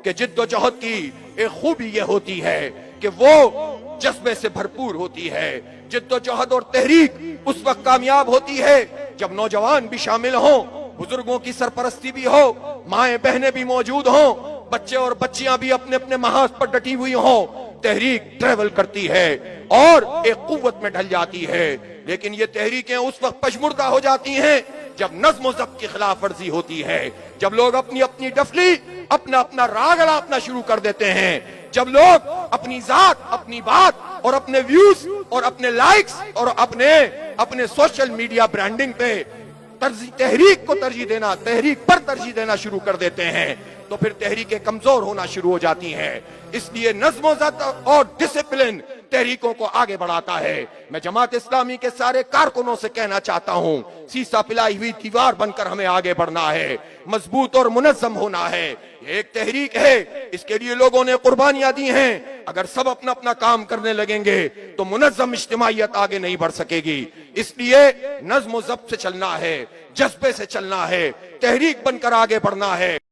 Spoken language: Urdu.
کہ جد و جہد کی ایک خوبی یہ ہوتی ہے کہ وہ جذبے سے بھرپور ہوتی ہے. جد و جہد اور تحریک اس وقت کامیاب ہوتی ہے جب نوجوان بھی شامل ہوں، بزرگوں کی سرپرستی بھی ہو، مائیں بہنیں بھی موجود ہوں، بچے اور بچیاں بھی اپنے اپنے محاذ پر ڈٹی ہوئی ہوں. تحریک ٹریول کرتی ہے اور ایک قوت میں ڈھل جاتی ہے. لیکن یہ تحریکیں اس وقت پشمردہ ہو جاتی ہیں جب نظم و ضبط کی خلاف ورزی ہوتی ہے، جب لوگ اپنی اپنی ڈفلی اپنا اپنا راگ اڑاپنا شروع کر دیتے ہیں، جب لوگ اپنی ذات، اپنی بات اور اپنے ویوز اور اپنے لائکس اور اپنے سوشل میڈیا برانڈنگ پہ تحریک کو ترجیح دینا، تحریک پر ترجیح دینا شروع کر دیتے ہیں، تو پھر تحریکیں کمزور ہونا شروع ہو جاتی ہیں. اس لیے نظم و ضبط اور ڈسپلن تحریکوں کو آگے بڑھاتا ہے. میں جماعت اسلامی کے سارے کارکنوں سے کہنا چاہتا ہوں، سیسا پلائی ہوئی دیوار بن کر ہمیں آگے بڑھنا ہے، مضبوط اور منظم ہونا ہے. یہ ایک تحریک ہے، اس کے لیے لوگوں نے قربانیاں دی ہیں. اگر سب اپنا اپنا کام کرنے لگیں گے تو منظم اجتماعیت آگے نہیں بڑھ سکے گی. اس لیے نظم و ضبط سے چلنا ہے، جذبے سے چلنا ہے، تحریک بن کر آگے بڑھنا ہے.